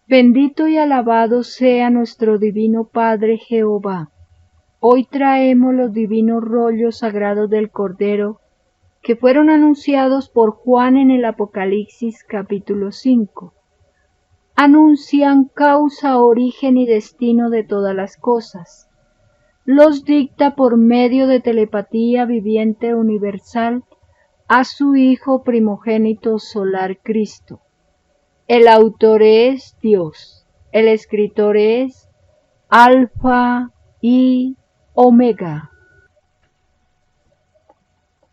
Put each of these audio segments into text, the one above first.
Bendito y alabado sea nuestro divino Padre Jehová. Hoy traemos los divinos rollos sagrados del Cordero que fueron anunciados por Juan en el Apocalipsis capítulo 5. Anuncian causa, origen y destino de todas las cosas. Los dicta por medio de telepatía viviente universal a su Hijo primogénito solar Cristo. El autor es Dios, el escritor es Alfa y Omega.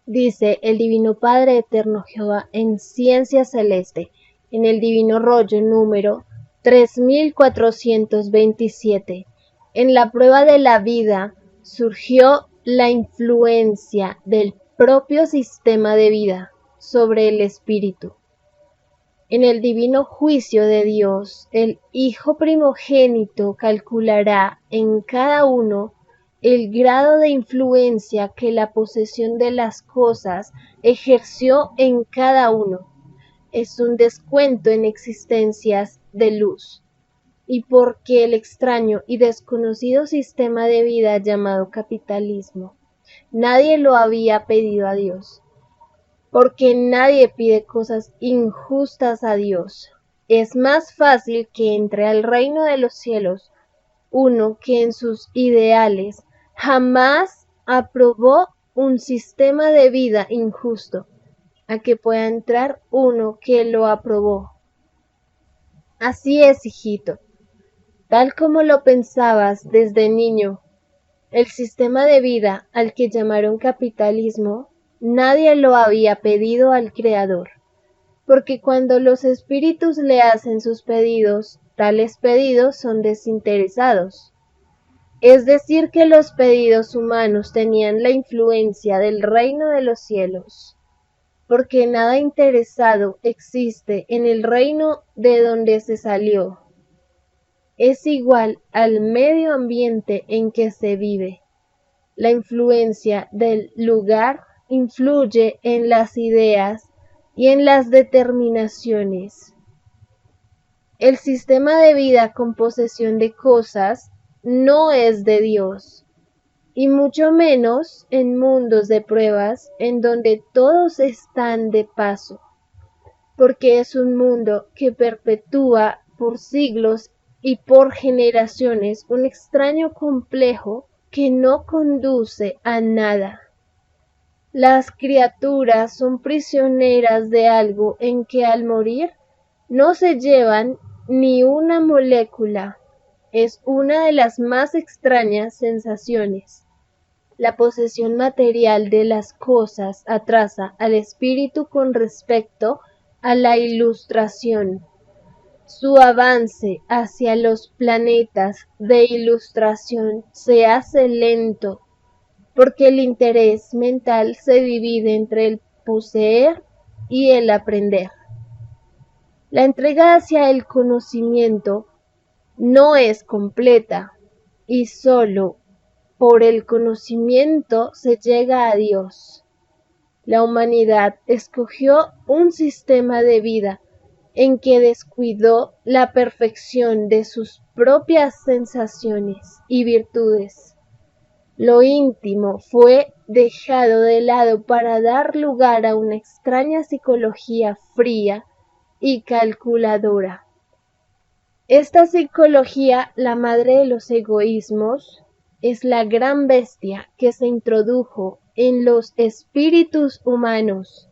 Dice el Divino Padre Eterno Jehová en Ciencia Celeste, en el Divino Rollo número 3427. En la prueba de la vida surgió la influencia del propio sistema de vida sobre el espíritu. En el divino juicio de Dios, el Hijo primogénito calculará en cada uno el grado de influencia que la posesión de las cosas ejerció en cada uno. Es un descuento en existencias de luz. Y porque el extraño y desconocido sistema de vida llamado capitalismo, nadie lo había pedido a Dios. Porque nadie pide cosas injustas a Dios. Es más fácil que entre al reino de los cielos uno que en sus ideales jamás aprobó un sistema de vida injusto, a que pueda entrar uno que lo aprobó. Así es, hijito, tal como lo pensabas desde niño, el sistema de vida al que llamaron capitalismo, nadie lo había pedido al Creador, porque cuando los espíritus le hacen sus pedidos, tales pedidos son desinteresados. Es decir, que los pedidos humanos tenían la influencia del reino de los cielos, porque nada interesado existe en el reino de donde se salió. Es igual al medio ambiente en que se vive. La influencia del lugar influye en las ideas y en las determinaciones. El sistema de vida con posesión de cosas no es de Dios, y mucho menos en mundos de pruebas en donde todos están de paso, porque es un mundo que perpetúa por siglos y por generaciones un extraño complejo que no conduce a nada. Las criaturas son prisioneras de algo en que al morir no se llevan ni una molécula. Es una de las más extrañas sensaciones. La posesión material de las cosas atrasa al espíritu con respecto a la ilustración. Su avance hacia los planetas de ilustración se hace lento, porque el interés mental se divide entre el poseer y el aprender. La entrega hacia el conocimiento no es completa, y sólo por el conocimiento se llega a Dios. La humanidad escogió un sistema de vida en que descuidó la perfección de sus propias sensaciones y virtudes. Lo íntimo fue dejado de lado para dar lugar a una extraña psicología fría y calculadora. Esta psicología, la madre de los egoísmos, es la gran bestia que se introdujo en los espíritus humanos.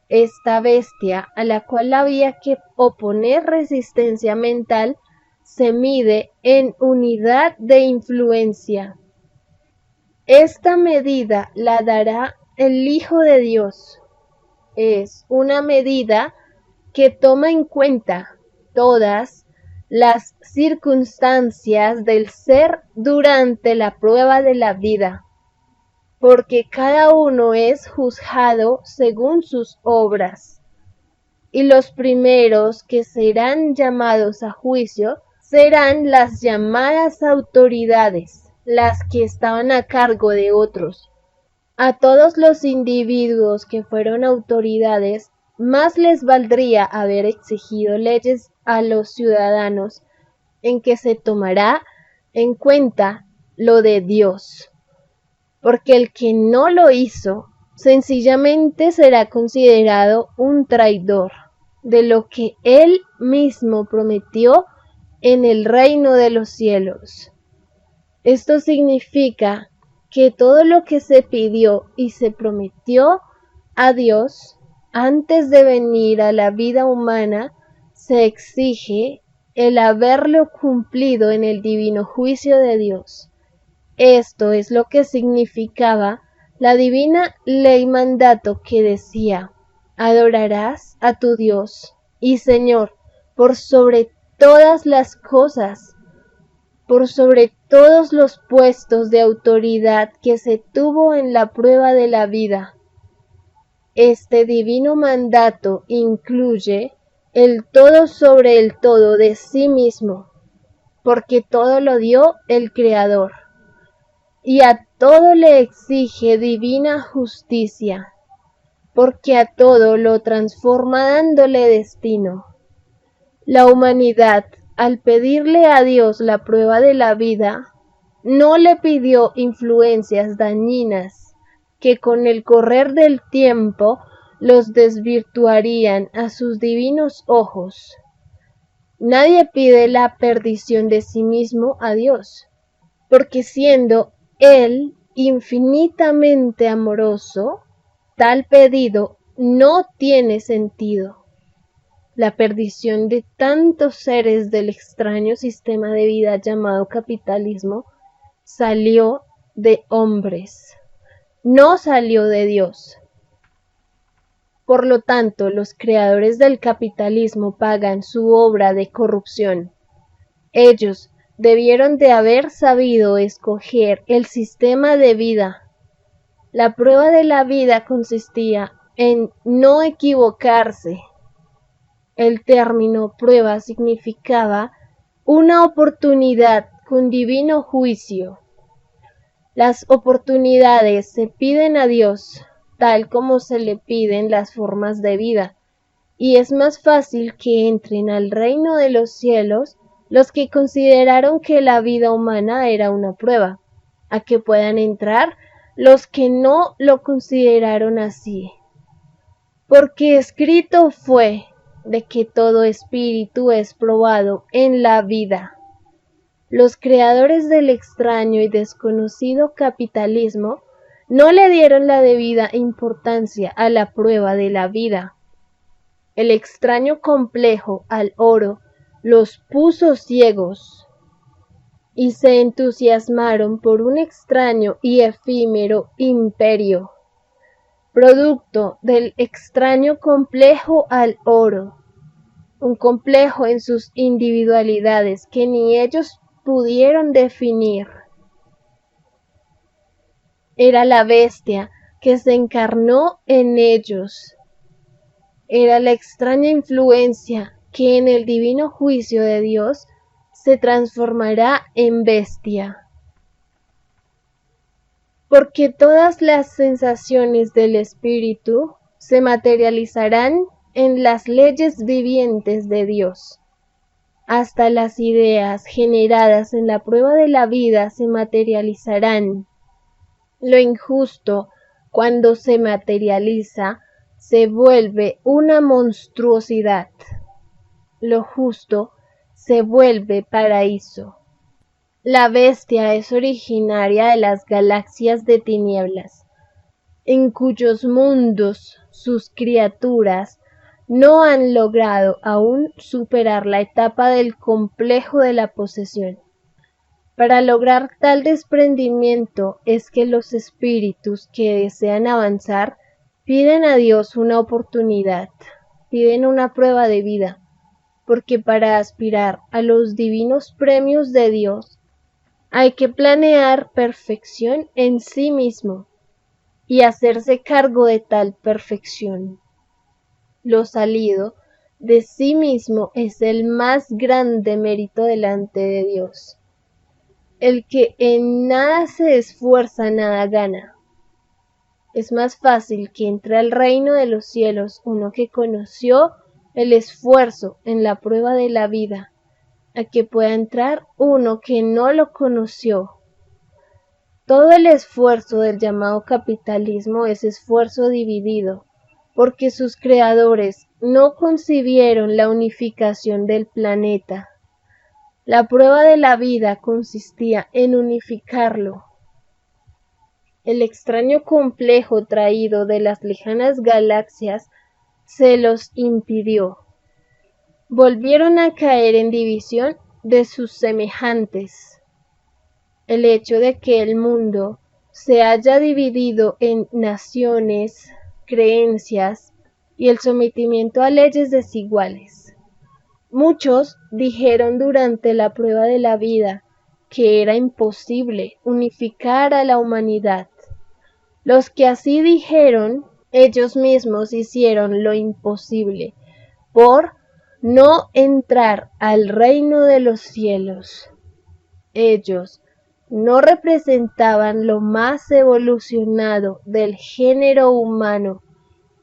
Esta bestia, a la cual había que oponer resistencia mental, se mide en unidad de influencia. Esta medida la dará el Hijo de Dios. Es una medida que toma en cuenta todas las circunstancias del ser durante la prueba de la vida, porque cada uno es juzgado según sus obras, y los primeros que serán llamados a juicio serán las llamadas autoridades, las que estaban a cargo de otros. A todos los individuos que fueron autoridades más les valdría haber exigido leyes a los ciudadanos en que se tomará en cuenta lo de Dios, porque el que no lo hizo sencillamente será considerado un traidor de lo que él mismo prometió en el reino de los cielos. Esto significa que todo lo que se pidió y se prometió a Dios antes de venir a la vida humana se exige el haberlo cumplido en el divino juicio de Dios. Esto es lo que significaba la divina ley mandato que decía: adorarás a tu Dios y Señor por sobre todas las cosas, por sobre todos los puestos de autoridad que se tuvo en la prueba de la vida. Este divino mandato incluye el todo sobre el todo de sí mismo, porque todo lo dio el Creador, y a todo le exige divina justicia, porque a todo lo transforma dándole destino. La humanidad, al pedirle a Dios la prueba de la vida, no le pidió influencias dañinas que con el correr del tiempo los desvirtuarían a sus divinos ojos. Nadie pide la perdición de sí mismo a Dios, porque siendo Él infinitamente amoroso, tal pedido no tiene sentido. La perdición de tantos seres del extraño sistema de vida llamado capitalismo salió de hombres, no salió de Dios. Por lo tanto, los creadores del capitalismo pagan su obra de corrupción. Ellos debieron de haber sabido escoger el sistema de vida. La prueba de la vida consistía en no equivocarse. El término prueba significaba una oportunidad con divino juicio. Las oportunidades se piden a Dios, tal como se le piden las formas de vida, y es más fácil que entren al reino de los cielos los que consideraron que la vida humana era una prueba, a que puedan entrar los que no lo consideraron así. Porque escrito fue de que todo espíritu es probado en la vida. Los creadores del extraño y desconocido capitalismo no le dieron la debida importancia a la prueba de la vida. El extraño complejo al oro los puso ciegos y se entusiasmaron por un extraño y efímero imperio, producto del extraño complejo al oro, un complejo en sus individualidades que ni ellos pudieron definir. Era la bestia que se encarnó en ellos. Era la extraña influencia que en el divino juicio de Dios se transformará en bestia. Porque todas las sensaciones del espíritu se materializarán en las leyes vivientes de Dios. Hasta las ideas generadas en la prueba de la vida se materializarán. Lo injusto, cuando se materializa, se vuelve una monstruosidad. Lo justo se vuelve paraíso. La bestia es originaria de las galaxias de tinieblas, en cuyos mundos sus criaturas no han logrado aún superar la etapa del complejo de la posesión. Para lograr tal desprendimiento es que los espíritus que desean avanzar piden a Dios una oportunidad, piden una prueba de vida, porque para aspirar a los divinos premios de Dios hay que planear perfección en sí mismo y hacerse cargo de tal perfección. Lo salido de sí mismo es el más grande mérito delante de Dios. El que en nada se esfuerza, nada gana. Es más fácil que entre al reino de los cielos uno que conoció el esfuerzo en la prueba de la vida, a que pueda entrar uno que no lo conoció. Todo el esfuerzo del llamado capitalismo es esfuerzo dividido, porque sus creadores no concibieron la unificación del planeta. La prueba de la vida consistía en unificarlo. El extraño complejo traído de las lejanas galaxias se los impidió. Volvieron a caer en división de sus semejantes. El hecho de que el mundo se haya dividido en naciones, creencias y el sometimiento a leyes desiguales. Muchos dijeron durante la prueba de la vida que era imposible unificar a la humanidad. Los que así dijeron, ellos mismos hicieron lo imposible por no entrar al reino de los cielos. Ellos no representaban lo más evolucionado del género humano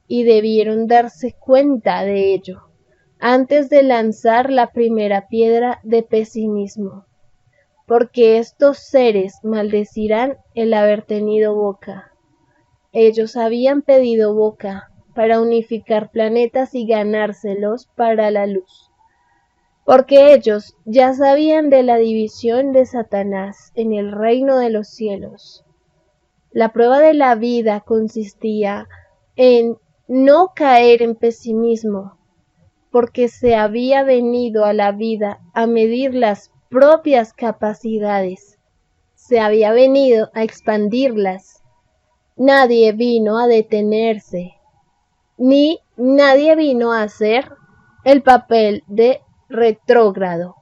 y debieron darse cuenta de ello antes de lanzar la primera piedra de pesimismo, porque estos seres maldecirán el haber tenido boca. Ellos habían pedido boca para unificar planetas y ganárselos para la luz, porque ellos ya sabían de la división de Satanás en el reino de los cielos. La prueba de la vida consistía en no caer en pesimismo, porque se había venido a la vida a medir las propias capacidades, se había venido a expandirlas. Nadie vino a detenerse, ni nadie vino a hacer el papel de retrógrado.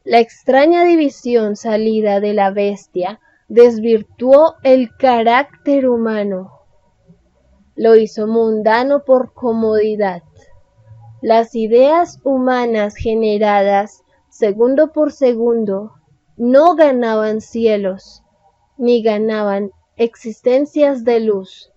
La extraña división salida de la bestia desvirtuó el carácter humano. Lo hizo mundano por comodidad. Las ideas humanas generadas segundo por segundo no ganaban cielos, ni ganaban existencias de luz.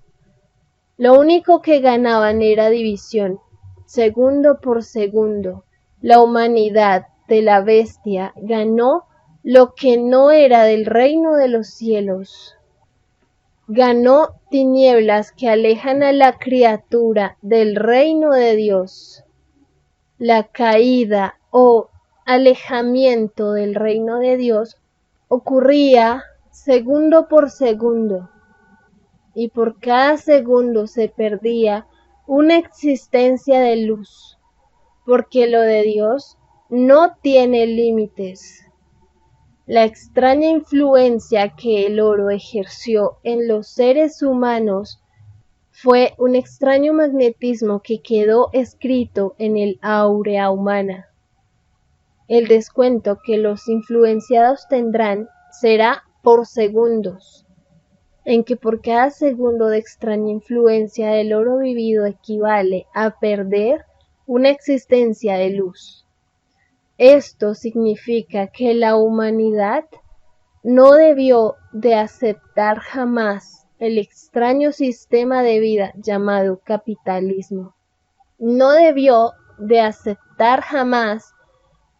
Lo único que ganaban era división, segundo por segundo. La humanidad de la bestia ganó lo que no era del reino de los cielos. Ganó tinieblas que alejan a la criatura del reino de Dios. La caída o alejamiento del reino de Dios ocurría segundo por segundo, y por cada segundo se perdía una existencia de luz, porque lo de Dios no tiene límites. La extraña influencia que el oro ejerció en los seres humanos fue un extraño magnetismo que quedó escrito en el áurea humana. El descuento que los influenciados tendrán será por segundos, en que por cada segundo de extraña influencia el oro vivido equivale a perder una existencia de luz. Esto significa que la humanidad no debió de aceptar jamás el extraño sistema de vida llamado capitalismo. No debió de aceptar jamás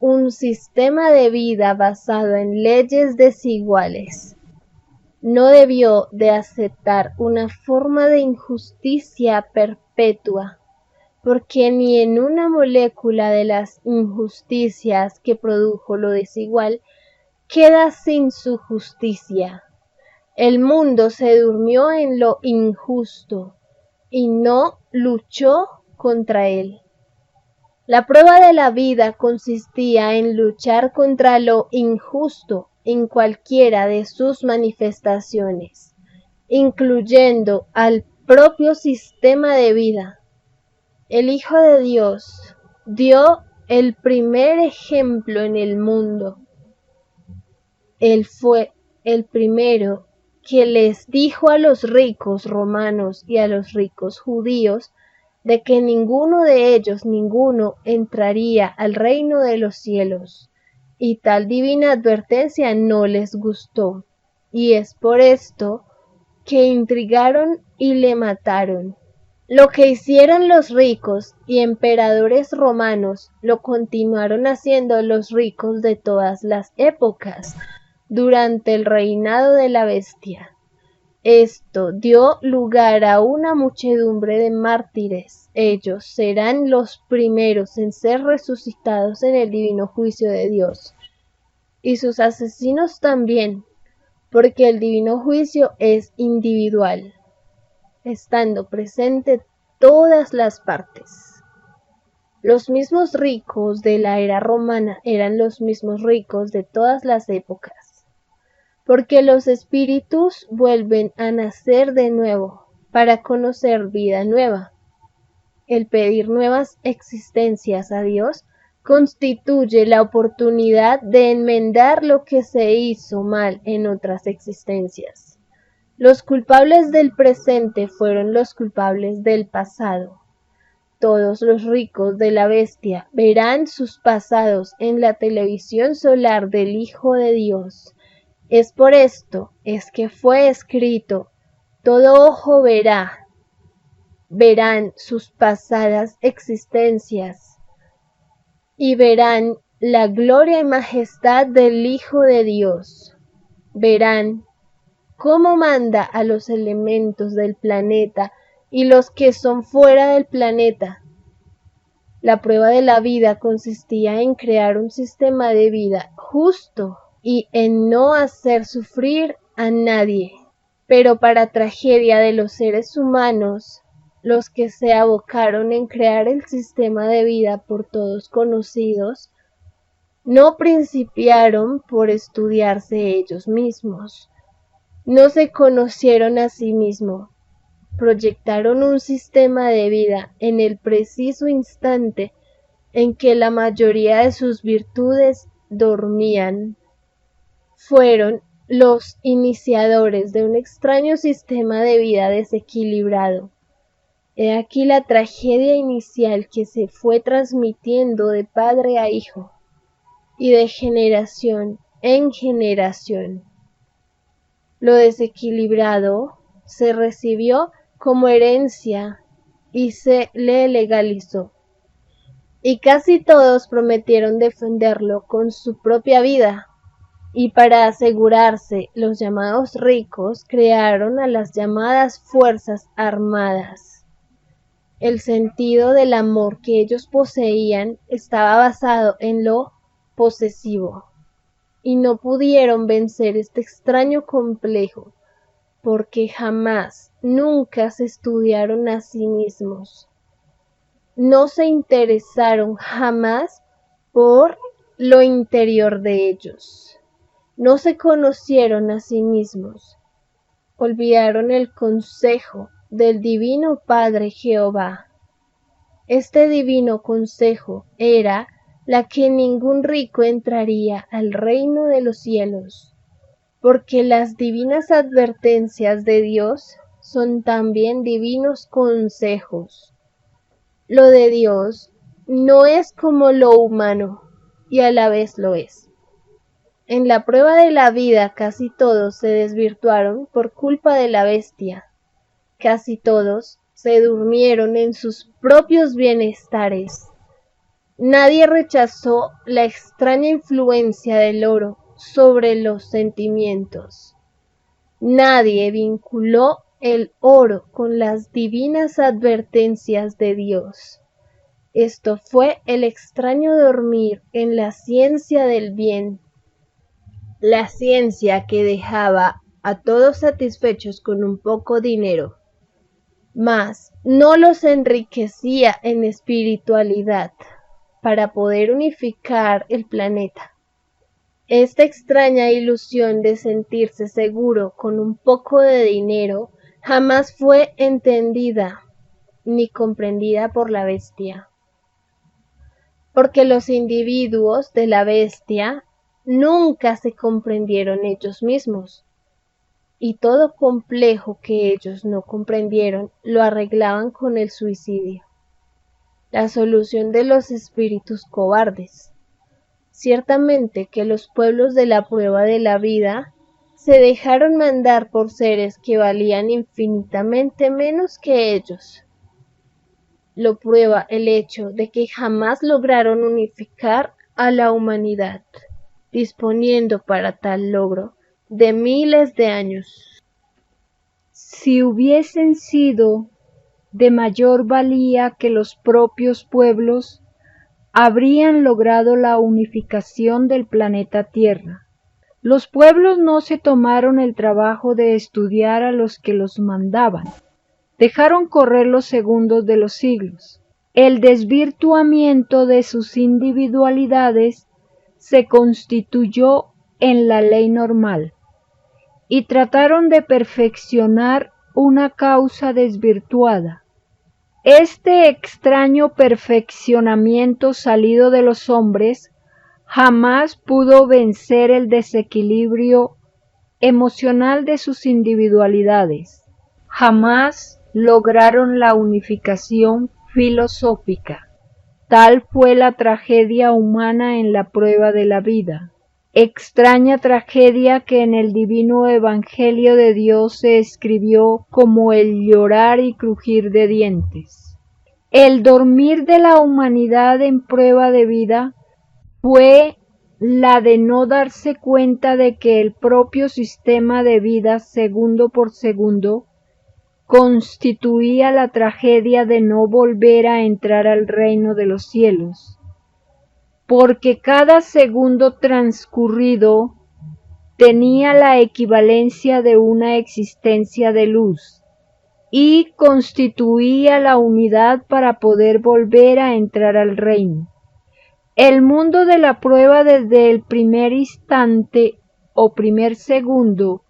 un sistema de vida basado en leyes desiguales. No debió de aceptar una forma de injusticia perpetua, porque ni en una molécula de las injusticias que produjo lo desigual queda sin su justicia. El mundo se durmió en lo injusto y no luchó contra él. La prueba de la vida consistía en luchar contra lo injusto en cualquiera de sus manifestaciones, incluyendo al propio sistema de vida. El Hijo de Dios dio el primer ejemplo en el mundo. Él fue el primero que les dijo a los ricos romanos y a los ricos judíos de que ninguno de ellos, ninguno, entraría al reino de los cielos, y tal divina advertencia no les gustó, y es por esto que intrigaron y le mataron. Lo que hicieron los ricos y emperadores romanos lo continuaron haciendo los ricos de todas las épocas durante el reinado de la bestia. Esto dio lugar a una muchedumbre de mártires. Ellos serán los primeros en ser resucitados en el divino juicio de Dios, y sus asesinos también, porque el divino juicio es individual, estando presente todas las partes. Los mismos ricos de la era romana eran los mismos ricos de todas las épocas, porque los espíritus vuelven a nacer de nuevo para conocer vida nueva. El pedir nuevas existencias a Dios constituye la oportunidad de enmendar lo que se hizo mal en otras existencias. Los culpables del presente fueron los culpables del pasado. Todos los ricos de la bestia verán sus pasados en la televisión solar del Hijo de Dios. Es por esto es que fue escrito: todo ojo verán sus pasadas existencias y verán la gloria y majestad del Hijo de Dios. Verán cómo manda a los elementos del planeta y los que son fuera del planeta. La prueba de la vida consistía en crear un sistema de vida justo y en no hacer sufrir a nadie. Pero para tragedia de los seres humanos, los que se abocaron en crear el sistema de vida por todos conocidos, no principiaron por estudiarse ellos mismos. No se conocieron a sí mismos, proyectaron un sistema de vida en el preciso instante en que la mayoría de sus virtudes dormían. Fueron los iniciadores de un extraño sistema de vida desequilibrado. He aquí la tragedia inicial que se fue transmitiendo de padre a hijo y de generación en generación. Lo desequilibrado se recibió como herencia y se le legalizó, y casi todos prometieron defenderlo con su propia vida, y para asegurarse, los llamados ricos crearon a las llamadas fuerzas armadas. El sentido del amor que ellos poseían estaba basado en lo posesivo, y no pudieron vencer este extraño complejo, porque jamás, nunca se estudiaron a sí mismos. No se interesaron jamás por lo interior de ellos. No se conocieron a sí mismos. Olvidaron el consejo del Divino Padre Jehová. Este divino consejo era la que ningún rico entraría al reino de los cielos, porque las divinas advertencias de Dios son también divinos consejos. Lo de Dios no es como lo humano, y a la vez lo es. En la prueba de la vida casi todos se desvirtuaron por culpa de la bestia. Casi todos se durmieron en sus propios bienestares. Nadie rechazó la extraña influencia del oro sobre los sentimientos. Nadie vinculó el oro con las divinas advertencias de Dios. Esto fue el extraño dormir en la ciencia del bien, la ciencia que dejaba a todos satisfechos con un poco dinero, mas no los enriquecía en espiritualidad para poder unificar el planeta. Esta extraña ilusión de sentirse seguro con un poco de dinero jamás fue entendida ni comprendida por la bestia, porque los individuos de la bestia nunca se comprendieron ellos mismos, y todo complejo que ellos no comprendieron lo arreglaban con el suicidio, la solución de los espíritus cobardes. Ciertamente que los pueblos de la prueba de la vida se dejaron mandar por seres que valían infinitamente menos que ellos. Lo prueba el hecho de que jamás lograron unificar a la humanidad, disponiendo para tal logro de miles de años. Si hubiesen sido de mayor valía que los propios pueblos, habrían logrado la unificación del planeta Tierra. Los pueblos no se tomaron el trabajo de estudiar a los que los mandaban. Dejaron correr los segundos de los siglos. El desvirtuamiento de sus individualidades se constituyó en la ley normal y trataron de perfeccionar una causa desvirtuada. Este extraño perfeccionamiento salido de los hombres jamás pudo vencer el desequilibrio emocional de sus individualidades. Jamás lograron la unificación filosófica. Tal fue la tragedia humana en la prueba de la vida. Extraña tragedia que en el divino Evangelio de Dios se escribió como el llorar y crujir de dientes. El dormir de la humanidad en prueba de vida fue la de no darse cuenta de que el propio sistema de vida, segundo por segundo, constituía la tragedia de no volver a entrar al reino de los cielos, porque cada segundo transcurrido tenía la equivalencia de una existencia de luz y constituía la unidad para poder volver a entrar al reino. El mundo de la prueba desde el primer instante o primer segundo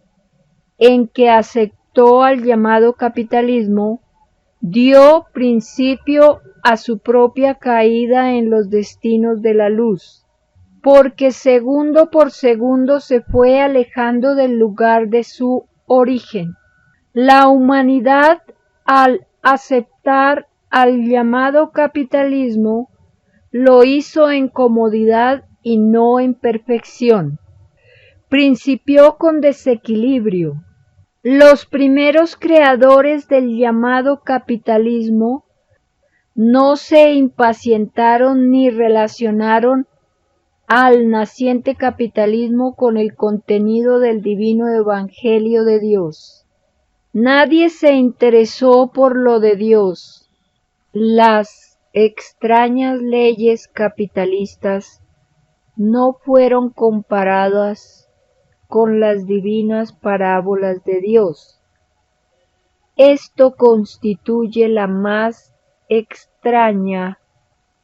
en que aceptó al llamado capitalismo, dio principio a su propia caída en los destinos de la luz, porque segundo por segundo se fue alejando del lugar de su origen. La humanidad, al aceptar al llamado capitalismo, lo hizo en comodidad y no en perfección. Principió con desequilibrio. Los primeros creadores del llamado capitalismo no se impacientaron ni relacionaron al naciente capitalismo con el contenido del divino Evangelio de Dios. Nadie se interesó por lo de Dios. Las extrañas leyes capitalistas no fueron comparadas con las divinas parábolas de Dios. Esto constituye la más extraña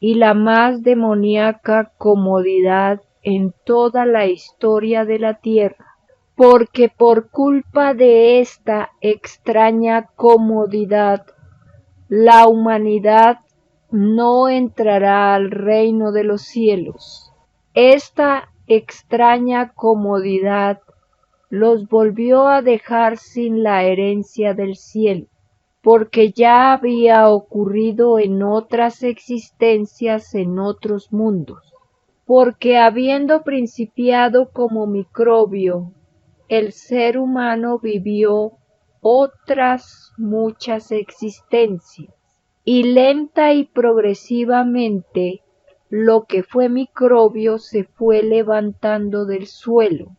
y la más demoníaca comodidad en toda la historia de la tierra, porque por culpa de esta extraña comodidad, la humanidad no entrará al reino de los cielos. Esta extraña comodidad los volvió a dejar sin la herencia del cielo, porque ya había ocurrido en otras existencias en otros mundos, porque habiendo principiado como microbio, el ser humano vivió otras muchas existencias, y lenta y progresivamente lo que fue microbio se fue levantando del suelo,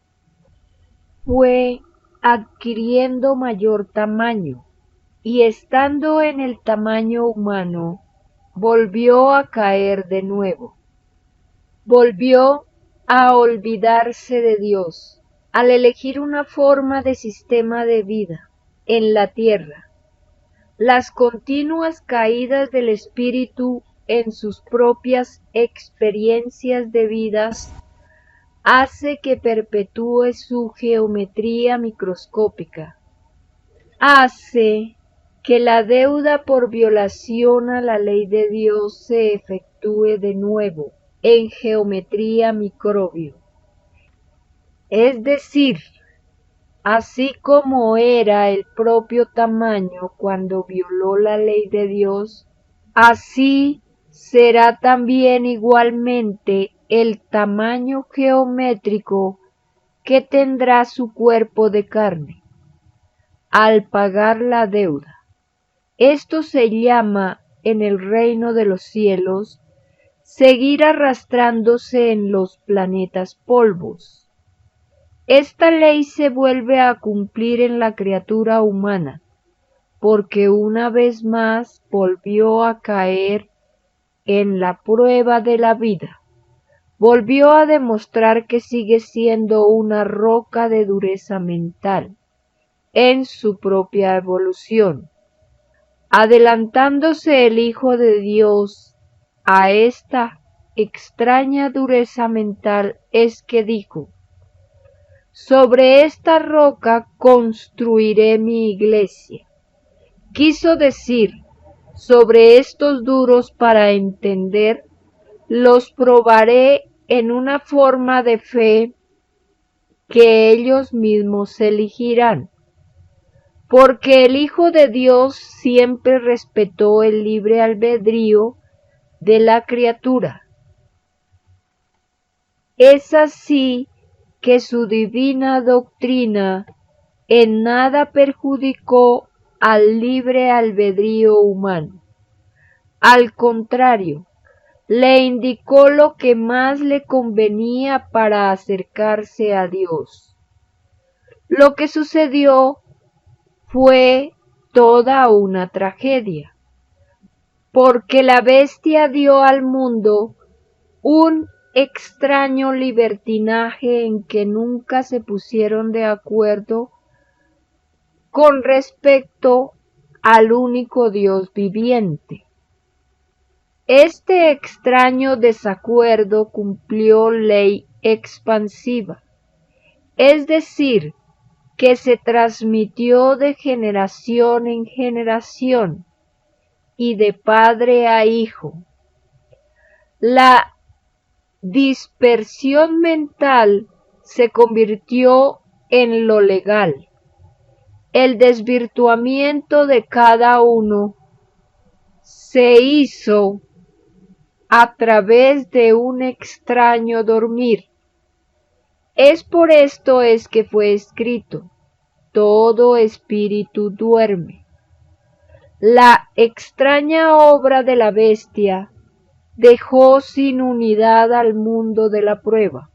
fue adquiriendo mayor tamaño, y estando en el tamaño humano, volvió a caer de nuevo. Volvió a olvidarse de Dios, al elegir una forma de sistema de vida en la tierra. Las continuas caídas del espíritu en sus propias experiencias de vidas hace que perpetúe su geometría microscópica. Hace que la deuda por violación a la ley de Dios se efectúe de nuevo en geometría microbio. Es decir, así como era el propio tamaño cuando violó la ley de Dios, así será también igualmente el tamaño geométrico ¿qué tendrá su cuerpo de carne? Al pagar la deuda. Esto se llama, en el reino de los cielos, seguir arrastrándose en los planetas polvos. Esta ley se vuelve a cumplir en la criatura humana, porque una vez más volvió a caer en la prueba de la vida. Volvió a demostrar que sigue siendo una roca de dureza mental en su propia evolución. Adelantándose el Hijo de Dios a esta extraña dureza mental es que dijo: sobre esta roca construiré mi iglesia. Quiso decir, sobre estos duros para entender, los probaré en una forma de fe que ellos mismos elegirán, porque el Hijo de Dios siempre respetó el libre albedrío de la criatura. Es así que su divina doctrina en nada perjudicó al libre albedrío humano. Al contrario, le indicó lo que más le convenía para acercarse a Dios. Lo que sucedió fue toda una tragedia, porque la bestia dio al mundo un extraño libertinaje en que nunca se pusieron de acuerdo con respecto al único Dios viviente. Este extraño desacuerdo cumplió ley expansiva, es decir, que se transmitió de generación en generación y de padre a hijo. La dispersión mental se convirtió en lo legal. El desvirtuamiento de cada uno se hizo a través de un extraño dormir. Es por esto es que fue escrito: todo espíritu duerme. La extraña obra de la bestia dejó sin unidad al mundo de la prueba.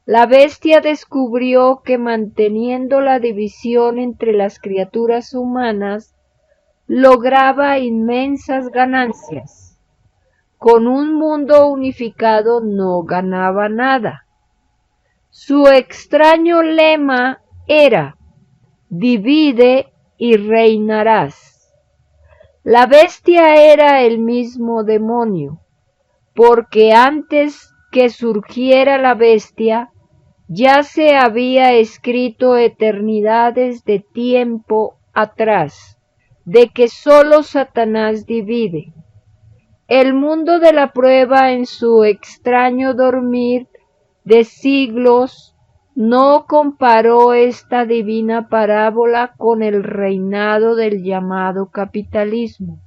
La bestia descubrió que manteniendo la división entre las criaturas humanas, lograba inmensas ganancias. Con un mundo unificado no ganaba nada. Su extraño lema era: divide y reinarás. La bestia era el mismo demonio, porque antes que surgiera la bestia, ya se había escrito eternidades de tiempo atrás, de que sólo Satanás divide. El mundo de la prueba en su extraño dormir de siglos no comparó esta divina parábola con el reinado del llamado capitalismo.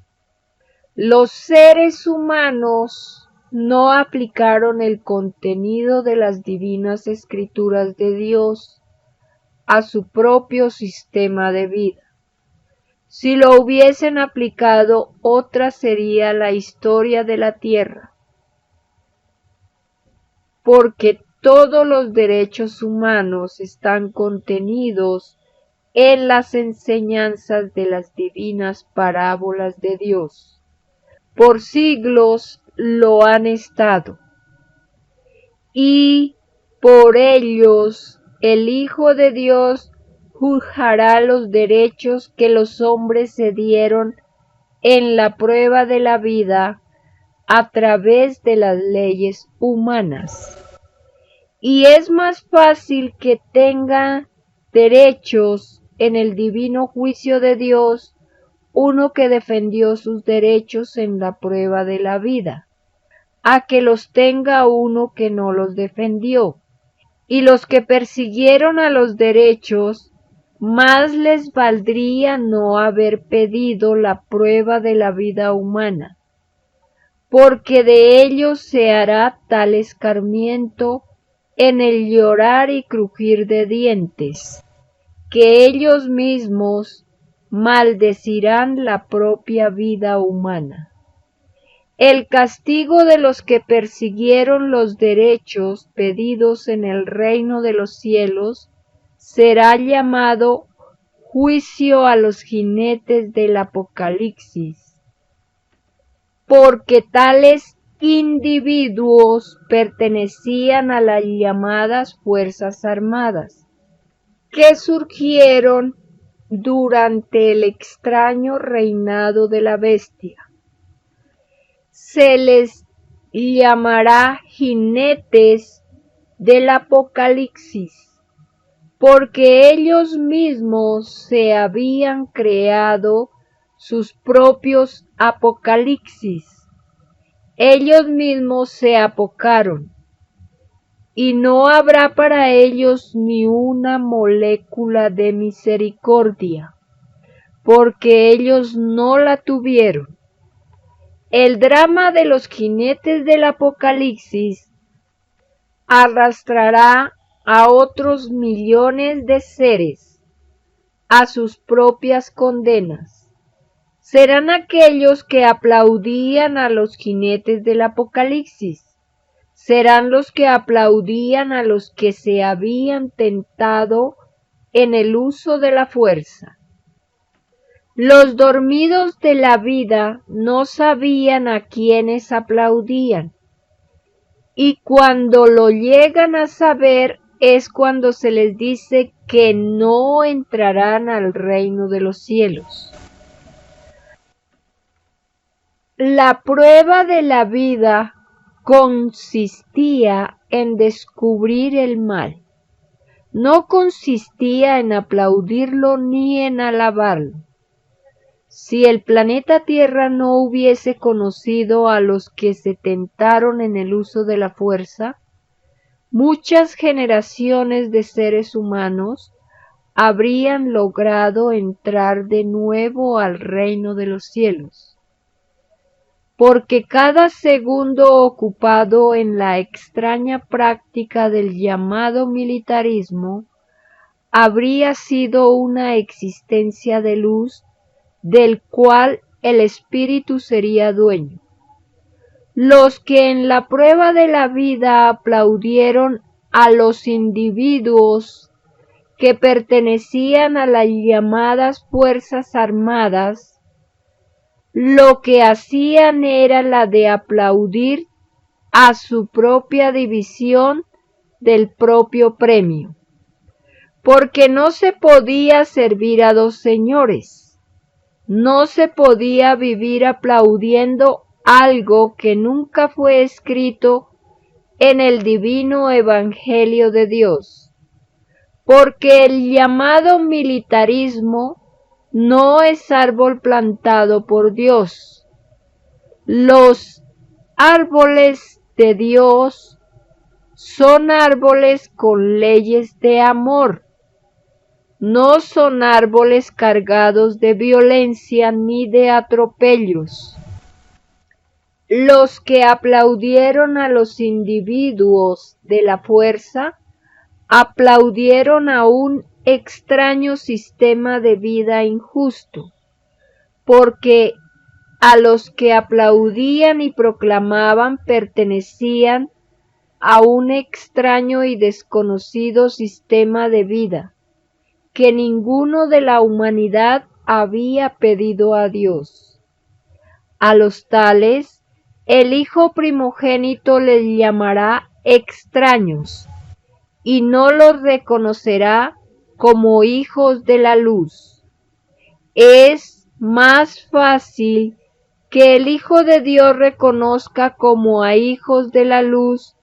Los seres humanos no aplicaron el contenido de las divinas escrituras de Dios a su propio sistema de vida. Si lo hubiesen aplicado, otra sería la historia de la tierra, porque todos los derechos humanos están contenidos en las enseñanzas de las divinas parábolas de Dios. Por siglos lo han estado, y por ellos el Hijo de Dios juzgará los derechos que los hombres se dieron en la prueba de la vida a través de las leyes humanas. Y es más fácil que tenga derechos en el divino juicio de Dios uno que defendió sus derechos en la prueba de la vida, a que los tenga uno que no los defendió. Y los que persiguieron a los derechos, más les valdría no haber pedido la prueba de la vida humana, porque de ellos se hará tal escarmiento en el llorar y crujir de dientes, que ellos mismos maldecirán la propia vida humana. El castigo de los que persiguieron los derechos pedidos en el reino de los cielos será llamado juicio a los jinetes del Apocalipsis, porque tales individuos pertenecían a las llamadas Fuerzas Armadas, que surgieron durante el extraño reinado de la bestia. Se les llamará jinetes del Apocalipsis, porque ellos mismos se habían creado sus propios apocalipsis. Ellos mismos se apocaron, y no habrá para ellos ni una molécula de misericordia, porque ellos no la tuvieron. El drama de los jinetes del Apocalipsis arrastrará a otros millones de seres a sus propias condenas. Serán aquellos que aplaudían a los jinetes del Apocalipsis. Serán los que aplaudían a los que se habían tentado en el uso de la fuerza. Los dormidos de la vida no sabían a quiénes aplaudían, y cuando lo llegan a saber es cuando se les dice que no entrarán al reino de los cielos. La prueba de la vida consistía en descubrir el mal. No consistía en aplaudirlo ni en alabarlo. Si el planeta Tierra no hubiese conocido a los que se tentaron en el uso de la fuerza, muchas generaciones de seres humanos habrían logrado entrar de nuevo al reino de los cielos. Porque cada segundo ocupado en la extraña práctica del llamado militarismo habría sido una existencia de luz del cual el espíritu sería dueño. Los que en la prueba de la vida aplaudieron a los individuos que pertenecían a las llamadas Fuerzas Armadas, lo que hacían era la de aplaudir a su propia división del propio premio, porque no se podía servir a dos señores. No se podía vivir aplaudiendo algo que nunca fue escrito en el divino Evangelio de Dios, porque el llamado militarismo no es árbol plantado por Dios. Los árboles de Dios son árboles con leyes de amor. No son árboles cargados de violencia ni de atropellos. Los que aplaudieron a los individuos de la fuerza, aplaudieron a un extraño sistema de vida injusto, porque a los que aplaudían y proclamaban pertenecían a un extraño y desconocido sistema de vida que ninguno de la humanidad había pedido a Dios. A los tales, el Hijo primogénito les llamará extraños, y no los reconocerá como hijos de la luz. Es más fácil que el Hijo de Dios reconozca como a hijos de la luz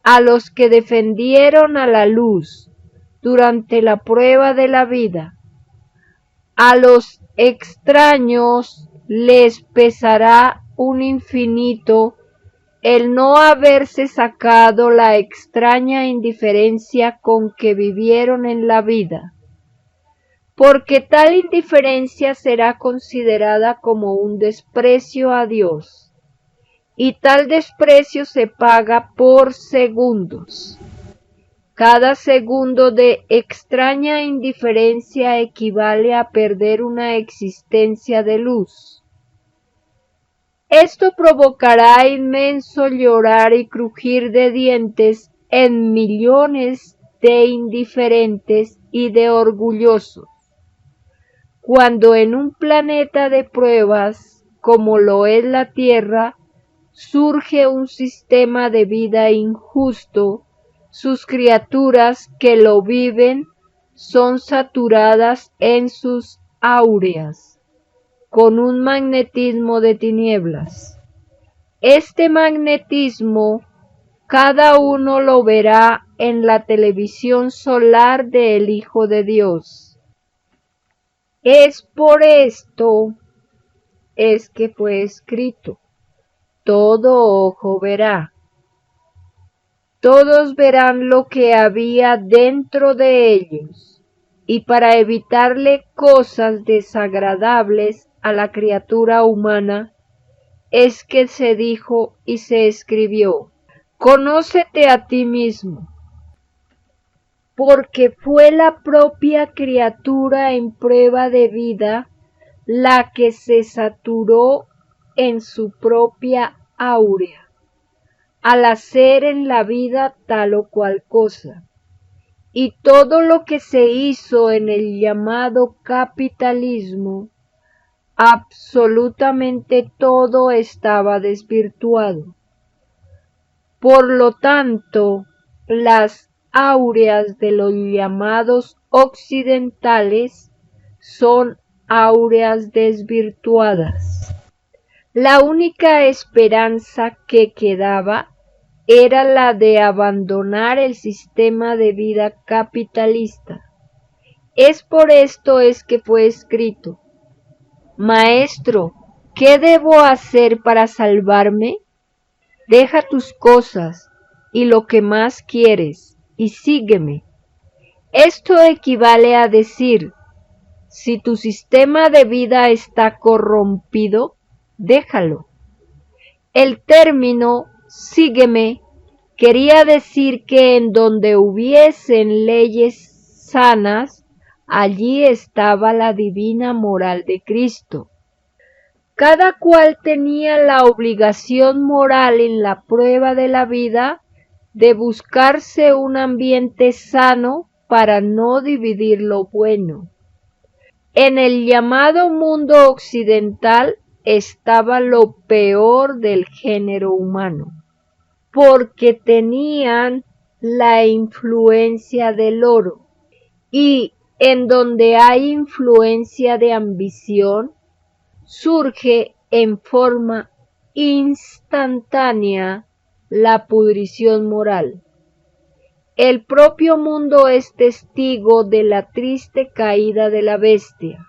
a los que defendieron a la luz durante la prueba de la vida. A los extraños les pesará un infinito el no haberse sacado la extraña indiferencia con que vivieron en la vida, porque tal indiferencia será considerada como un desprecio a Dios, y tal desprecio se paga por segundos. Cada segundo de extraña indiferencia equivale a perder una existencia de luz. Esto provocará inmenso llorar y crujir de dientes en millones de indiferentes y de orgullosos. Cuando en un planeta de pruebas, como lo es la Tierra, surge un sistema de vida injusto, sus criaturas que lo viven son saturadas en sus áureas, con un magnetismo de tinieblas. Este magnetismo cada uno lo verá en la televisión solar del Hijo de Dios. Es por esto es que fue escrito: todo ojo verá. Todos verán lo que había dentro de ellos, y para evitarle cosas desagradables a la criatura humana, es que se dijo y se escribió: conócete a ti mismo, porque fue la propia criatura en prueba de vida la que se saturó en su propia áurea, al hacer en la vida tal o cual cosa. Y todo lo que se hizo en el llamado capitalismo, absolutamente todo estaba desvirtuado. Por lo tanto, las áureas de los llamados occidentales son áureas desvirtuadas. La única esperanza que quedaba era la de abandonar el sistema de vida capitalista. Es por esto es que fue escrito: Maestro, ¿qué debo hacer para salvarme? Deja tus cosas y lo que más quieres y sígueme. Esto equivale a decir: si tu sistema de vida está corrompido, déjalo. El término sígueme quería decir que en donde hubiesen leyes sanas, allí estaba la divina moral de Cristo. Cada cual tenía la obligación moral en la prueba de la vida de buscarse un ambiente sano para no dividir lo bueno. En el llamado mundo occidental estaba lo peor del género humano, porque tenían la influencia del oro, y en donde hay influencia de ambición, surge en forma instantánea la pudrición moral. El propio mundo es testigo de la triste caída de la bestia.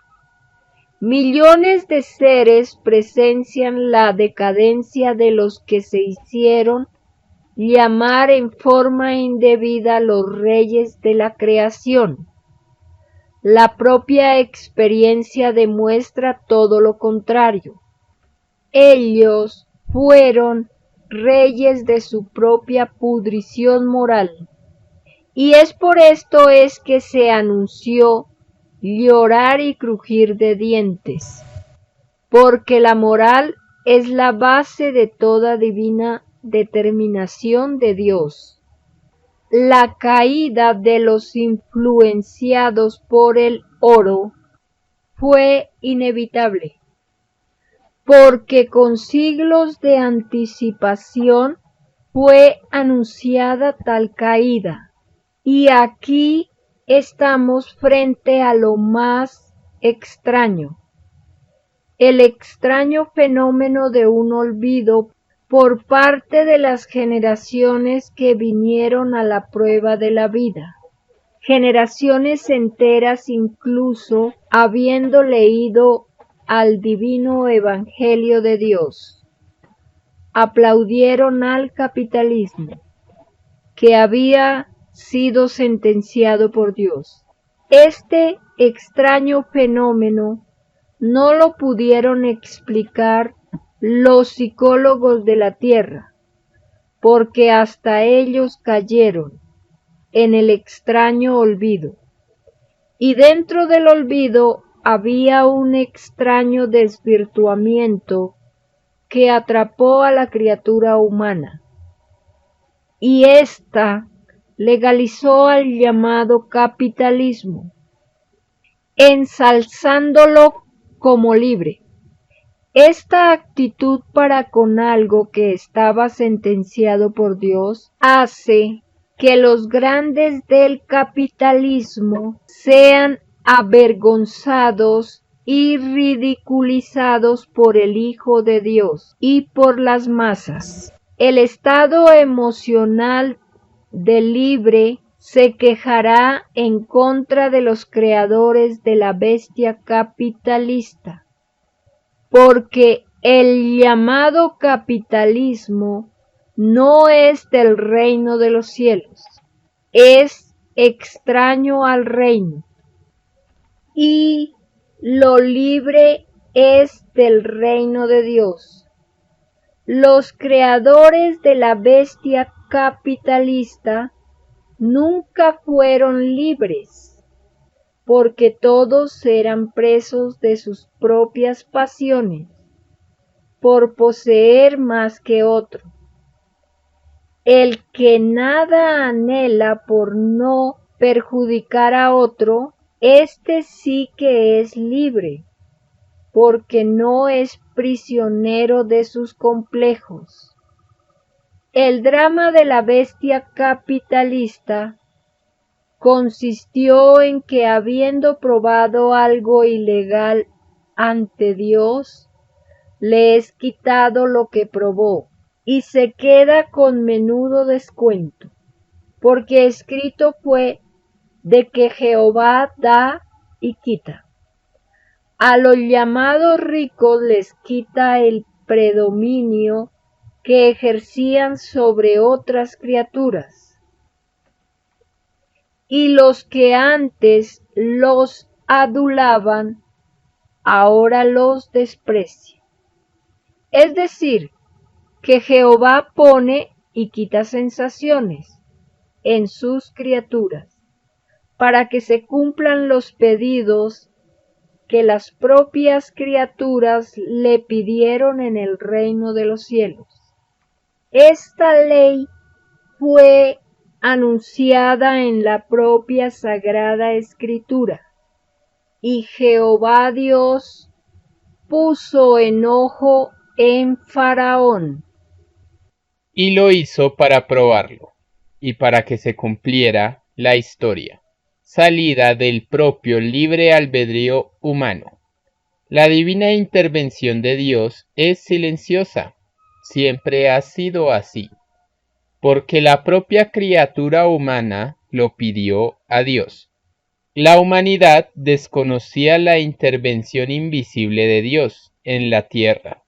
Millones de seres presencian la decadencia de los que se hicieron llamar en forma indebida los reyes de la creación. La propia experiencia demuestra todo lo contrario. Ellos fueron reyes de su propia pudrición moral. Y es por esto es que se anunció llorar y crujir de dientes, porque la moral es la base de toda divina determinación de Dios. La caída de los influenciados por el oro fue inevitable, porque con siglos de anticipación fue anunciada tal caída. Y aquí estamos frente a lo más extraño, el extraño fenómeno de un olvido por parte de las generaciones que vinieron a la prueba de la vida, generaciones enteras incluso habiendo leído al divino Evangelio de Dios, aplaudieron al capitalismo, que había sido sentenciado por Dios. Este extraño fenómeno no lo pudieron explicar los psicólogos de la Tierra, porque hasta ellos cayeron. en el extraño olvido. Y dentro del olvido había un extraño desvirtuamiento que atrapó a la criatura humana. Y ésta legalizó al llamado capitalismo, ensalzándolo como libre. Esta actitud para con algo que estaba sentenciado por Dios hace que los grandes del capitalismo sean avergonzados y ridiculizados por el Hijo de Dios y por las masas. El estado emocional del libre se quejará en contra de los creadores de la bestia capitalista, porque el llamado capitalismo no es del reino de los cielos, es extraño al reino, y lo libre es del reino de Dios. Los creadores de la bestia capitalista nunca fueron libres, porque todos eran presos de sus propias pasiones, por poseer más que otro. El que nada anhela por no perjudicar a otro, este sí que es libre, porque no es prisionero de sus complejos. El drama de la bestia capitalista consistió en que, habiendo probado algo ilegal ante Dios, le es quitado lo que probó, y se queda con menudo descuento, porque escrito fue de que Jehová da y quita. A los llamados ricos les quita el predominio que ejercían sobre otras criaturas, y los que antes los adulaban, ahora los desprecia. Es decir, que Jehová pone y quita sensaciones en sus criaturas, para que se cumplan los pedidos que las propias criaturas le pidieron en el reino de los cielos. Esta ley fue anunciada en la propia Sagrada Escritura, y Jehová Dios puso enojo en Faraón. Y lo hizo para probarlo, y para que se cumpliera la historia, salida del propio libre albedrío humano. La divina intervención de Dios es silenciosa, siempre ha sido así, porque la propia criatura humana lo pidió a Dios. La humanidad desconocía la intervención invisible de Dios en la tierra,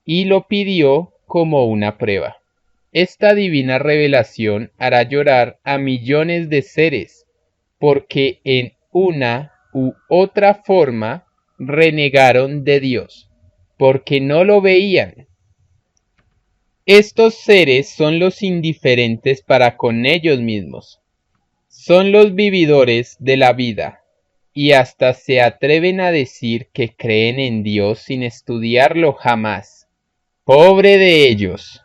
y lo pidió como una prueba. Esta divina revelación hará llorar a millones de seres, porque en una u otra forma renegaron de Dios, porque no lo veían. Estos seres son los indiferentes para con ellos mismos, son los vividores de la vida, y hasta se atreven a decir que creen en Dios sin estudiarlo jamás. ¡Pobre de ellos!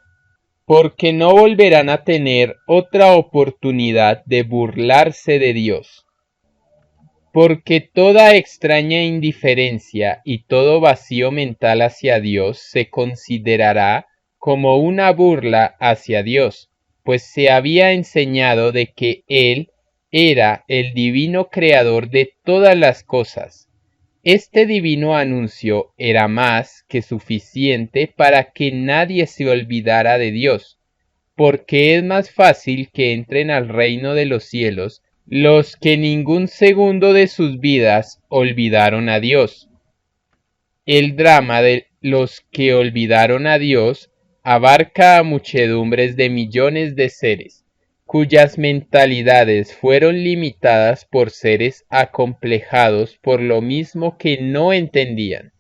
Porque no volverán a tener otra oportunidad de burlarse de Dios. Porque toda extraña indiferencia y todo vacío mental hacia Dios se considerará como una burla hacia Dios, pues se había enseñado de que Él era el divino creador de todas las cosas. Este divino anuncio era más que suficiente para que nadie se olvidara de Dios, porque es más fácil que entren al reino de los cielos los que ningún segundo de sus vidas olvidaron a Dios. El drama de los que olvidaron a Dios abarca a muchedumbres de millones de seres, cuyas mentalidades fueron limitadas por seres acomplejados por lo mismo que no entendían.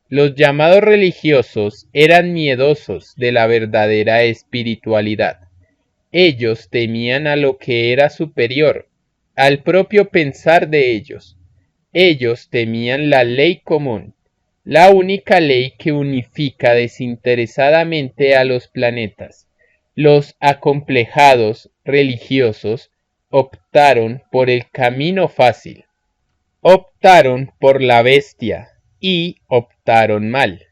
Los llamados religiosos eran miedosos de la verdadera espiritualidad, Ellos temían a lo que era superior, al propio pensar de ellos. Ellos temían la ley común, la única ley que unifica desinteresadamente a los planetas. Los acomplejados religiosos optaron por el camino fácil, optaron por la bestia y optaron mal,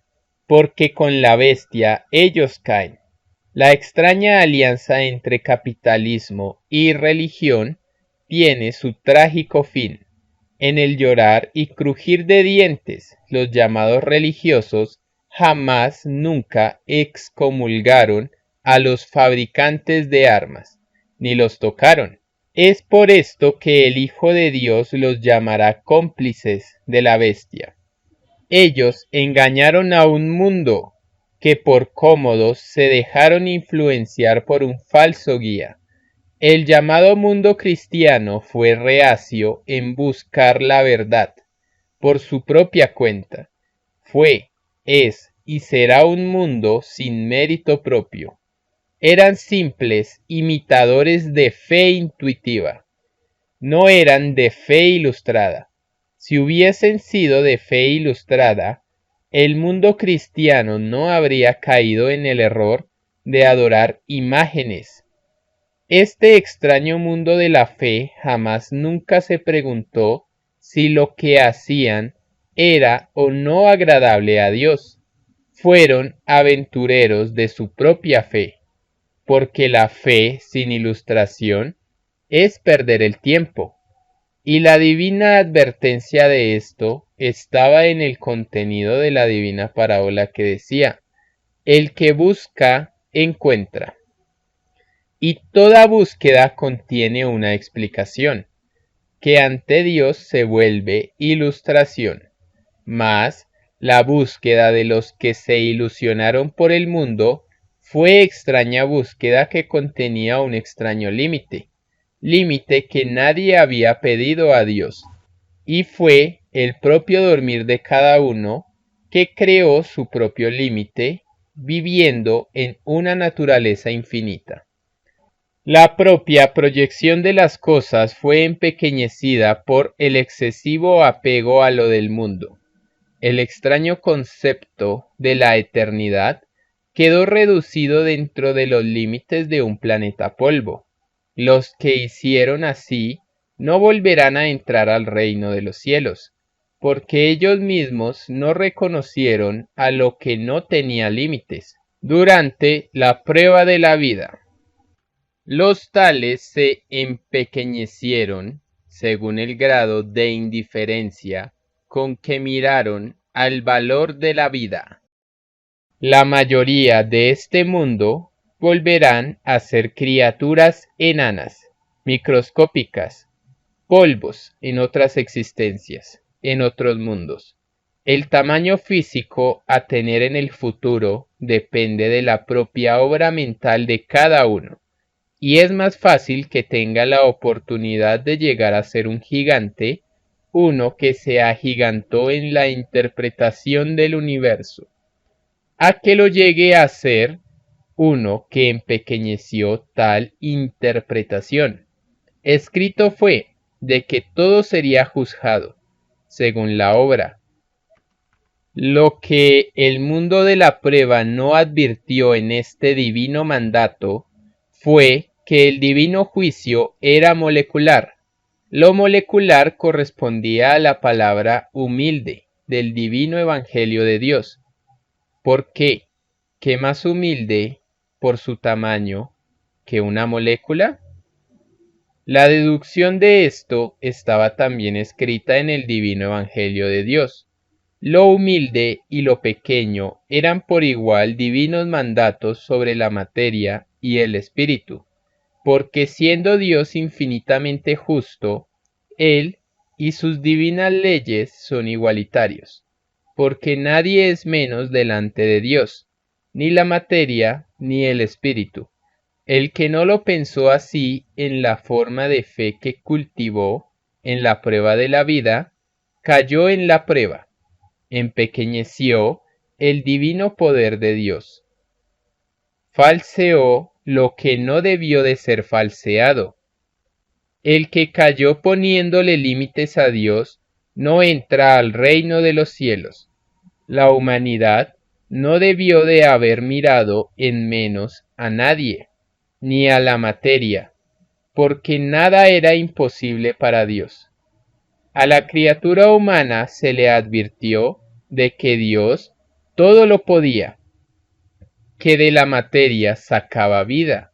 porque con la bestia ellos caen. La extraña alianza entre capitalismo y religión tiene su trágico fin. En el llorar y crujir de dientes, los llamados religiosos jamás nunca excomulgaron a los fabricantes de armas, ni los tocaron. Es por esto que el Hijo de Dios los llamará cómplices de la bestia. Ellos engañaron a un mundo que por cómodos se dejaron influenciar por un falso guía. El llamado mundo cristiano fue reacio en buscar la verdad por su propia cuenta. Fue, es y será un mundo sin mérito propio. Eran simples imitadores de fe intuitiva. No eran de fe ilustrada. Si hubiesen sido de fe ilustrada, el mundo cristiano no habría caído en el error de adorar imágenes. Este extraño mundo de la fe jamás nunca se preguntó si lo que hacían era o no agradable a Dios. Fueron aventureros de su propia fe, porque la fe sin ilustración es perder el tiempo. Y la divina advertencia de esto estaba en el contenido de la divina parábola que decía: el que busca, encuentra. Y toda búsqueda contiene una explicación, que ante Dios se vuelve ilustración. Mas la búsqueda de los que se ilusionaron por el mundo fue extraña búsqueda que contenía un extraño límite, límite que nadie había pedido a Dios, y fue el propio dormir de cada uno que creó su propio límite, viviendo en una naturaleza infinita. La propia proyección de las cosas fue empequeñecida por el excesivo apego a lo del mundo. El extraño concepto de la eternidad quedó reducido dentro de los límites de un planeta polvo. Los que hicieron así no volverán a entrar al reino de los cielos, porque ellos mismos no reconocieron a lo que no tenía límites durante la prueba de la vida. Los tales se empequeñecieron según el grado de indiferencia con que miraron al valor de la vida. La mayoría de este mundo volverán a ser criaturas enanas, microscópicas, polvos en otras existencias, en otros mundos. El tamaño físico a tener en el futuro depende de la propia obra mental de cada uno. Y es más fácil que tenga la oportunidad de llegar a ser un gigante, uno que se agigantó en la interpretación del universo, a que lo llegue a ser uno que empequeñeció tal interpretación. Escrito fue de que todo sería juzgado, según la obra. Lo que el mundo de la prueba no advirtió en este divino mandato fue que el divino juicio era molecular. Lo molecular correspondía a la palabra humilde del divino evangelio de Dios. ¿Por qué? ¿Qué más humilde por su tamaño que una molécula? La deducción de esto estaba también escrita en el divino evangelio de Dios. Lo humilde y lo pequeño eran por igual divinos mandatos sobre la materia y el espíritu, porque siendo Dios infinitamente justo, Él y sus divinas leyes son igualitarios, porque nadie es menos delante de Dios, ni la materia ni el espíritu. El que no lo pensó así en la forma de fe que cultivó en la prueba de la vida, cayó en la prueba, empequeñeció el divino poder de Dios, falseó lo que no debió de ser falseado. El que cayó poniéndole límites a Dios no entra al reino de los cielos. La humanidad no debió de haber mirado en menos a nadie, ni a la materia, porque nada era imposible para Dios. A la criatura humana se le advirtió de que Dios todo lo podía, que de la materia sacaba vida,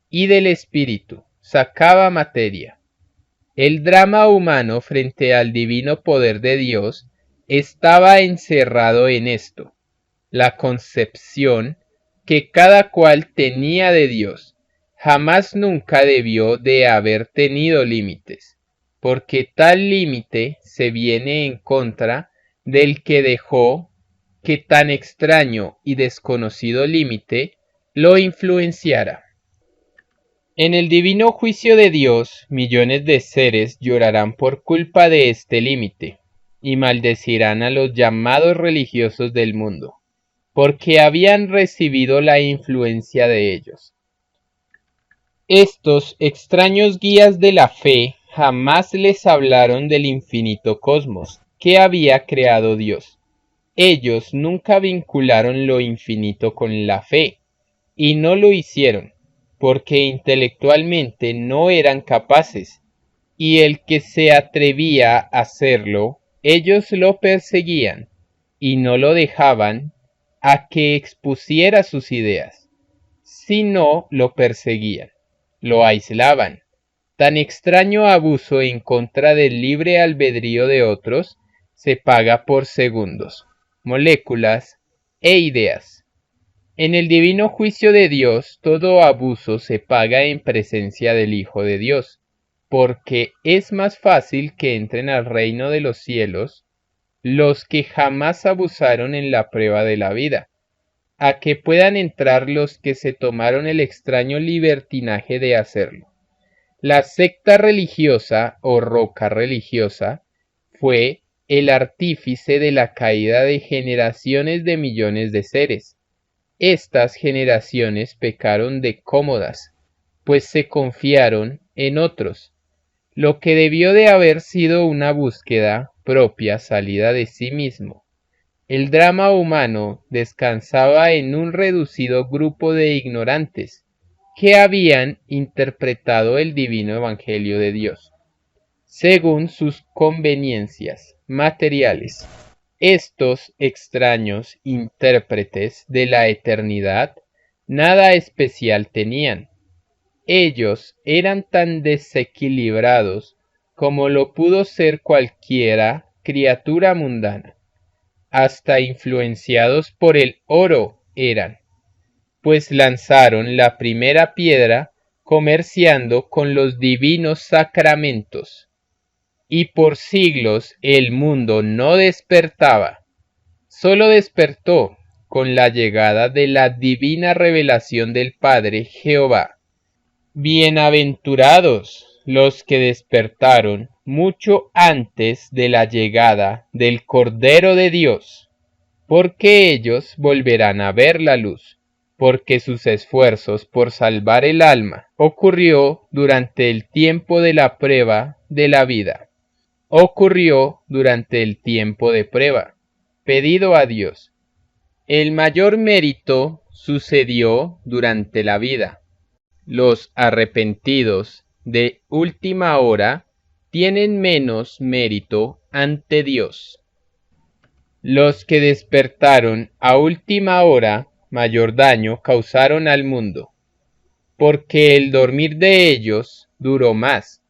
y del espíritu sacaba materia. El drama humano frente al divino poder de Dios estaba encerrado en esto: la concepción que cada cual tenía de Dios jamás nunca debió de haber tenido límites, porque tal límite se viene en contra del que dejó que tan extraño y desconocido límite lo influenciara. En el divino juicio de Dios, millones de seres llorarán por culpa de este límite, y maldecirán a los llamados religiosos del mundo, porque habían recibido la influencia de ellos. Estos extraños guías de la fe jamás les hablaron del infinito cosmos que había creado Dios. Ellos nunca vincularon lo infinito con la fe, y no lo hicieron, porque intelectualmente no eran capaces, y el que se atrevía a hacerlo, ellos lo perseguían, y no lo dejaban a que expusiera sus ideas. Si no lo perseguían, lo aislaban. Tan extraño abuso en contra del libre albedrío de otros se paga por segundos, moléculas e ideas. En el divino juicio de Dios, todo abuso se paga en presencia del Hijo de Dios, porque es más fácil que entren al reino de los cielos los que jamás abusaron en la prueba de la vida, a que puedan entrar los que se tomaron el extraño libertinaje de hacerlo. La secta religiosa o roca religiosa fue el artífice de la caída de generaciones de millones de seres. Estas generaciones pecaron de cómodas, pues se confiaron en otros, lo que debió de haber sido una búsqueda propia salida de sí mismo. El drama humano descansaba en un reducido grupo de ignorantes que habían interpretado el divino evangelio de Dios según sus conveniencias materiales. Estos extraños intérpretes de la eternidad nada especial tenían. Ellos eran tan desequilibrados como lo pudo ser cualquiera criatura mundana. Hasta influenciados por el oro eran, pues lanzaron la primera piedra comerciando con los divinos sacramentos. Y por siglos el mundo no despertaba, solo despertó con la llegada de la divina revelación del Padre Jehová. Bienaventurados los que despertaron mucho antes de la llegada del Cordero de Dios, porque ellos volverán a ver la luz, porque sus esfuerzos por salvar el alma ocurrió durante el tiempo de la prueba de la vida. Ocurrió durante el tiempo de prueba, pedido a Dios. El mayor mérito sucedió durante la vida. Los arrepentidos de última hora tienen menos mérito ante Dios. Los que despertaron a última hora mayor daño causaron al mundo, porque el dormir de ellos duró más.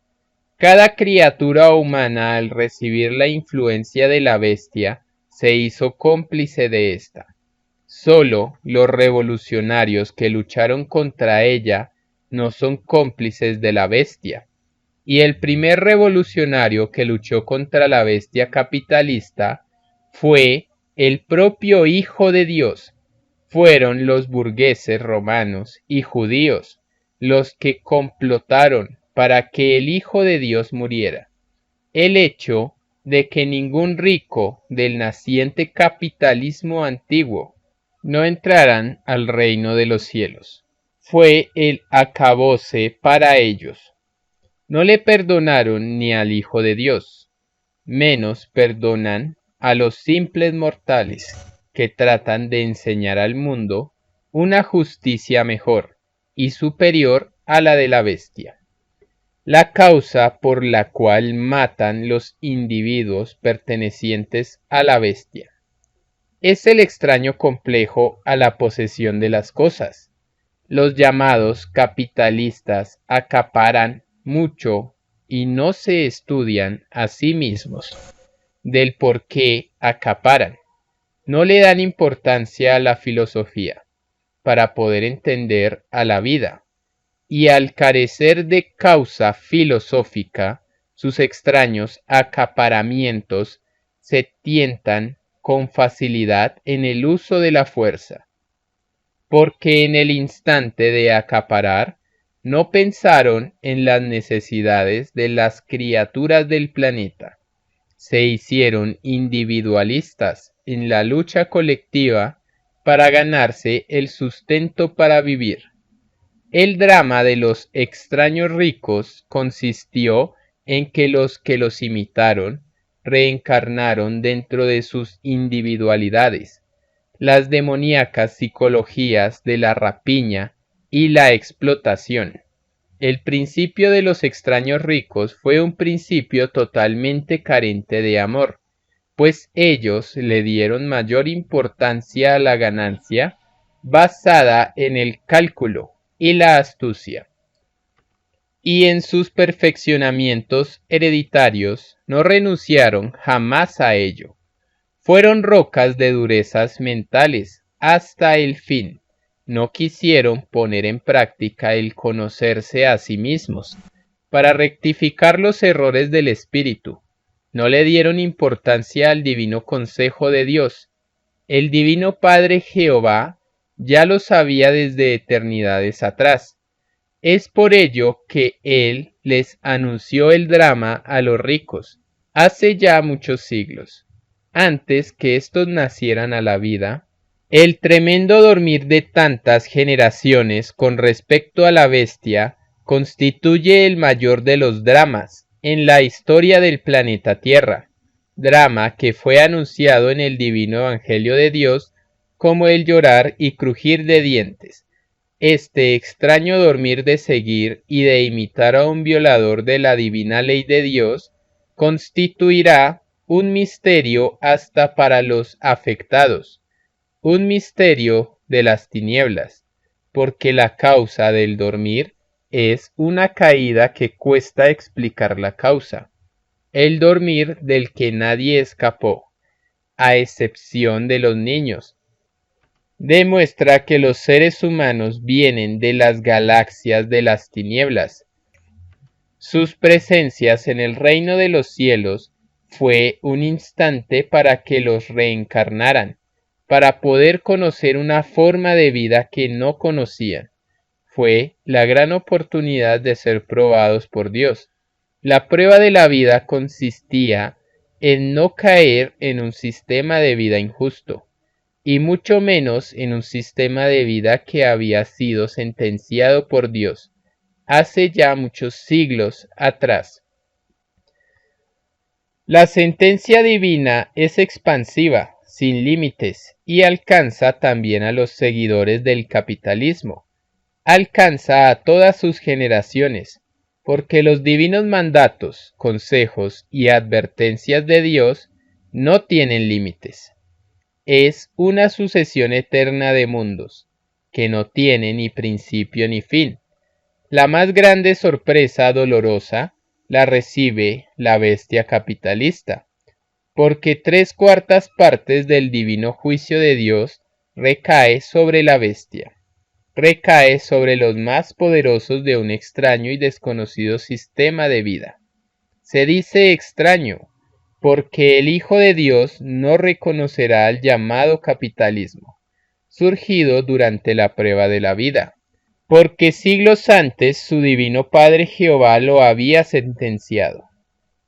Cada criatura humana, al recibir la influencia de la bestia, se hizo cómplice de ésta. Solo los revolucionarios que lucharon contra ella no son cómplices de la bestia. Y el primer revolucionario que luchó contra la bestia capitalista fue el propio Hijo de Dios. Fueron los burgueses romanos y judíos los que complotaron para que el Hijo de Dios muriera. El hecho de que ningún rico del naciente capitalismo antiguo no entraran al reino de los cielos fue el acabose para ellos. No le perdonaron ni al Hijo de Dios, menos perdonan a los simples mortales que tratan de enseñar al mundo una justicia mejor y superior a la de la bestia. La causa por la cual matan los individuos pertenecientes a la bestia es el extraño complejo a la posesión de las cosas. Los llamados capitalistas acaparan mucho y no se estudian a sí mismos del por qué acaparan. No le dan importancia a la filosofía para poder entender a la vida, y al carecer de causa filosófica, sus extraños acaparamientos se tientan con facilidad en el uso de la fuerza, porque en el instante de acaparar no pensaron en las necesidades de las criaturas del planeta. Se hicieron individualistas en la lucha colectiva para ganarse el sustento para vivir. El drama de los extraños ricos consistió en que los imitaron reencarnaron dentro de sus individualidades. Las demoníacas psicologías de la rapiña y la explotación. El principio de los extraños ricos fue un principio totalmente carente de amor, pues ellos le dieron mayor importancia a la ganancia basada en el cálculo y la astucia, y en sus perfeccionamientos hereditarios no renunciaron jamás a ello. Fueron rocas de durezas mentales hasta el fin. No quisieron poner en práctica el conocerse a sí mismos para rectificar los errores del espíritu. No le dieron importancia al divino consejo de Dios. El divino Padre Jehová ya lo sabía desde eternidades atrás. Es por ello que Él les anunció el drama a los ricos hace ya muchos siglos. Antes que éstos nacieran a la vida, el tremendo dormir de tantas generaciones con respecto a la bestia constituye el mayor de los dramas en la historia del planeta Tierra, drama que fue anunciado en el divino Evangelio de Dios como el llorar y crujir de dientes. Este extraño dormir de seguir y de imitar a un violador de la divina ley de Dios constituirá un misterio hasta para los afectados, un misterio de las tinieblas, porque la causa del dormir es una caída que cuesta explicar la causa, el dormir del que nadie escapó, a excepción de los niños. Demuestra que los seres humanos vienen de las galaxias de las tinieblas. Sus presencias en el reino de los cielos fue un instante para que los reencarnaran, para poder conocer una forma de vida que no conocían. Fue la gran oportunidad de ser probados por Dios. La prueba de la vida consistía en no caer en un sistema de vida injusto, y mucho menos en un sistema de vida que había sido sentenciado por Dios hace ya muchos siglos atrás. La sentencia divina es expansiva, sin límites, y alcanza también a los seguidores del capitalismo. Alcanza a todas sus generaciones, porque los divinos mandatos, consejos y advertencias de Dios no tienen límites. Es una sucesión eterna de mundos, que no tiene ni principio ni fin. La más grande sorpresa dolorosa la recibe la bestia capitalista, porque 3/4 partes del divino juicio de Dios recae sobre la bestia, recae sobre los más poderosos de un extraño y desconocido sistema de vida. Se dice extraño, porque el Hijo de Dios no reconocerá al llamado capitalismo, surgido durante la prueba de la vida, porque siglos antes su divino Padre Jehová lo había sentenciado.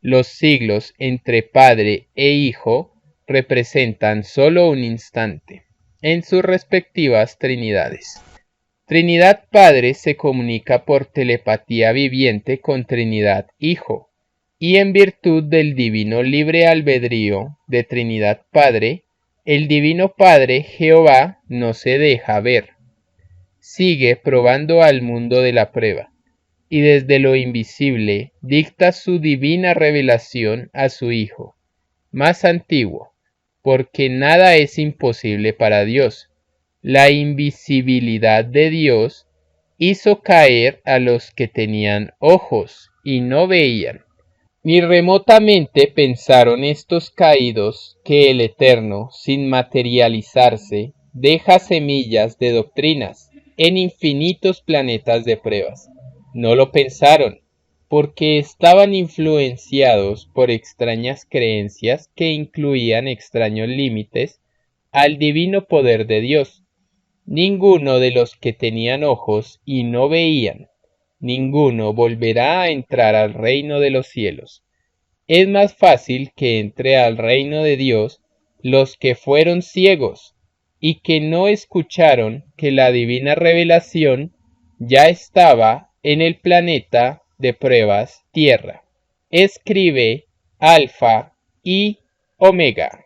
Los siglos entre Padre e Hijo representan solo un instante, en sus respectivas trinidades. Trinidad Padre se comunica por telepatía viviente con Trinidad Hijo, y en virtud del divino libre albedrío de Trinidad Padre, el Divino Padre Jehová no se deja ver. Sigue probando al mundo de la prueba, y desde lo invisible dicta su divina revelación a su Hijo, más antiguo, porque nada es imposible para Dios. La invisibilidad de Dios hizo caer a los que tenían ojos y no veían. Ni remotamente pensaron estos caídos que el Eterno, sin materializarse, deja semillas de doctrinas en infinitos planetas de pruebas. No lo pensaron, porque estaban influenciados por extrañas creencias que incluían extraños límites al divino poder de Dios. Ninguno de los que tenían ojos y no veían, ninguno volverá a entrar al reino de los cielos. Es más fácil que entre al reino de Dios los que fueron ciegos y que no escucharon que la divina revelación ya estaba en el planeta de pruebas Tierra. Escribe Alfa y Omega.